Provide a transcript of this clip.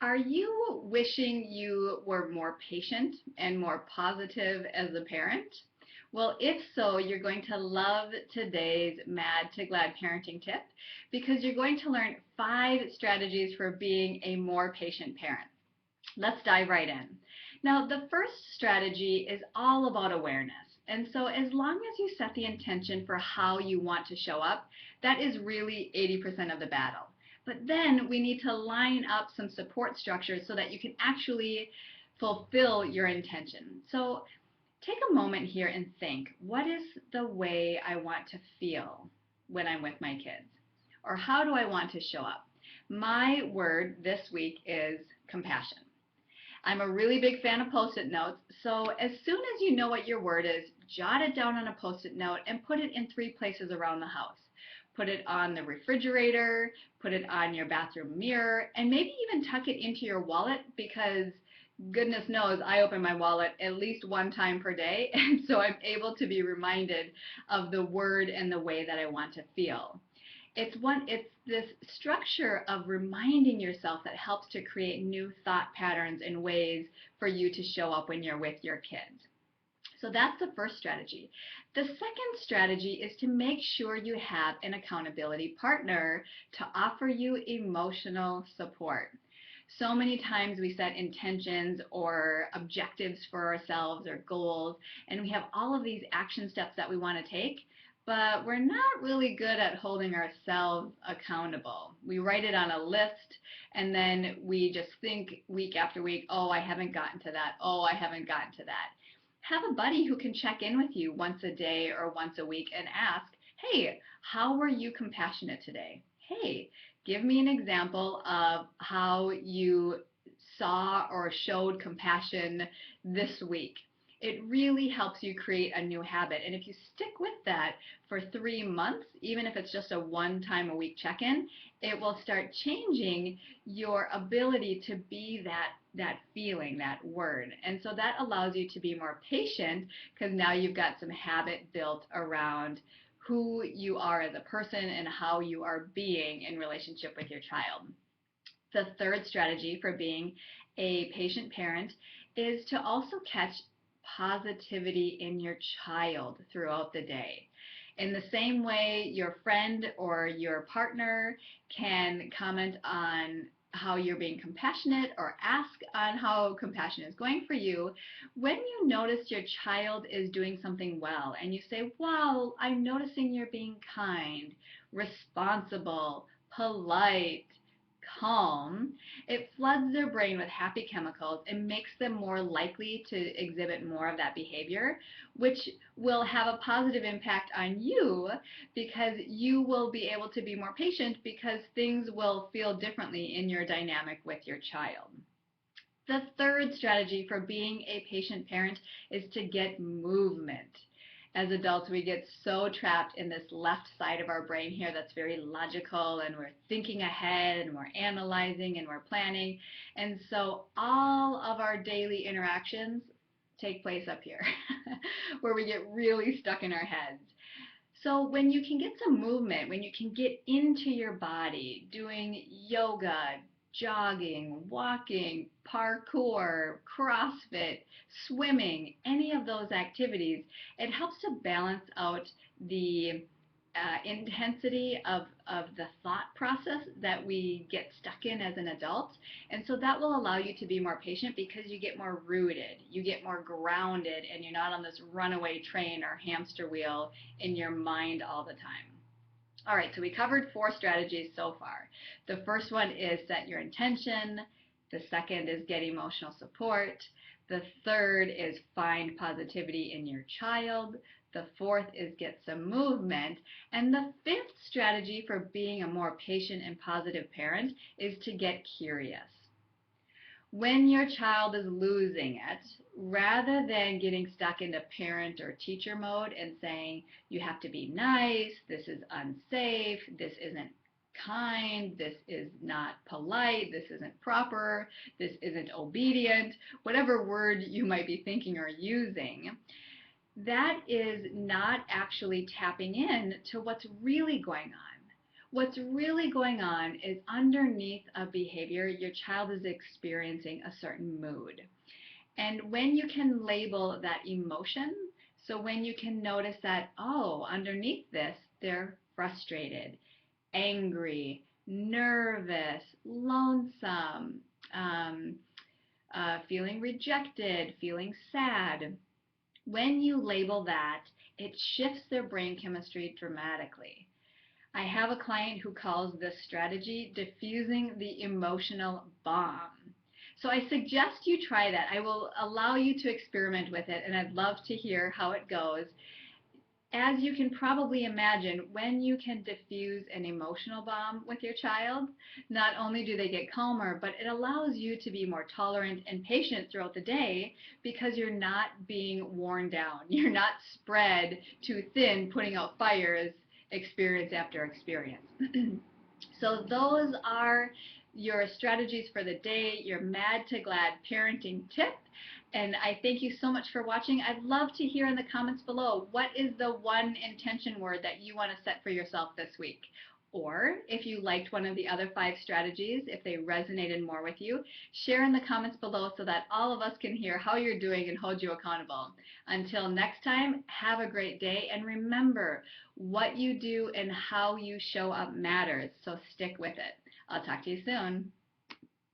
Are you wishing you were more patient and more positive as a parent? Well, if so, you're going to love today's Mad to Glad parenting tip because you're going to learn 5 strategies for being a more patient parent. Let's dive right in. Now, the first strategy is all about awareness. And so, as long as you set the intention for how you want to show up, that is really 80% of the battle. But then we need to line up some support structures so that you can actually fulfill your intention. So, take a moment here and think, what is the way I want to feel when I'm with my kids? Or how do I want to show up? My word this week is compassion. I'm a really big fan of Post-it notes, so as soon as you know what your word is, jot it down on a Post-it note and put it in 3 places around the house. Put it on the refrigerator, put it on your bathroom mirror, and maybe even tuck it into your wallet because goodness knows I open my wallet at least one time per day, and so I'm able to be reminded of the word and the way that I want to feel. It's this structure of reminding yourself that helps to create new thought patterns and ways for you to show up when you're with your kids. So that's the first strategy. The second strategy is to make sure you have an accountability partner to offer you emotional support. So many times we set intentions or objectives for ourselves or goals, and we have all of these action steps that we want to take, but we're not really good at holding ourselves accountable. We write it on a list, and then we just think week after week, oh, I haven't gotten to that. Oh, I haven't gotten to that. Have a buddy who can check in with you once a day or once a week and ask, hey, how were you compassionate today? Hey, give me an example of how you saw or showed compassion this week. It really helps you create a new habit. And if you stick with that for 3 months, even if it's just a 1 time a week check in, it will start changing your ability to be that feeling, that word. And so that allows you to be more patient because now you've got some habit built around who you are as a person and how you are being in relationship with your child. The third strategy for being a patient parent is to also catch positivity in your child throughout the day. In the same way your friend or your partner can comment on how you're being compassionate or ask on how compassion is going for you, when you notice your child is doing something well and you say, wow, I'm noticing you're being kind, responsible, polite, calm, it floods their brain with happy chemicals and makes them more likely to exhibit more of that behavior, which will have a positive impact on you because you will be able to be more patient because things will feel differently in your dynamic with your child. The third strategy for being a patient parent is to get movement. As adults, we get so trapped in this left side of our brain here that's very logical, and we're thinking ahead and we're analyzing and we're planning. And so all of our daily interactions take place up here where we get really stuck in our heads. So when you can get some movement, when you can get into your body, doing yoga, jogging, walking, parkour, CrossFit, swimming, any of those activities, it helps to balance out the intensity of the thought process that we get stuck in as an adult. And so that will allow you to be more patient because you get more rooted, you get more grounded, and you're not on this runaway train or hamster wheel in your mind all the time. All right, so we covered 4 strategies so far. The first one is set your intention. The second is get emotional support. The third is find positivity in your child. The fourth is get some movement. And the fifth strategy for being a more patient and positive parent is to get curious. When your child is losing it, rather than getting stuck into parent or teacher mode and saying, you have to be nice, this is unsafe, this isn't kind, this is not polite, this isn't proper, this isn't obedient, whatever word you might be thinking or using, that is not actually tapping in to what's really going on. What's really going on is underneath a behavior, your child is experiencing a certain mood. And when you can label that emotion, so when you can notice that, oh, underneath this, they're frustrated, angry, nervous, lonesome, um, feeling rejected, feeling sad. When you label that, it shifts their brain chemistry dramatically. I have a client who calls this strategy diffusing the emotional bomb. So I suggest you try that. I will allow you to experiment with it, and I'd love to hear how it goes. As you can probably imagine, when you can diffuse an emotional bomb with your child, not only do they get calmer, but it allows you to be more tolerant and patient throughout the day because you're not being worn down. You're not spread too thin, putting out fires experience after experience. So those are your strategies for the day, your mad to glad parenting tip. And I thank you so much for watching. I'd love to hear in the comments below, what is the one intention word that you want to set for yourself this week? Or if you liked one of the other 5 strategies, if they resonated more with you, share in the comments below so that all of us can hear how you're doing and hold you accountable. Until next time, have a great day, and remember, what you do and how you show up matters, so stick with it. I'll talk to you soon.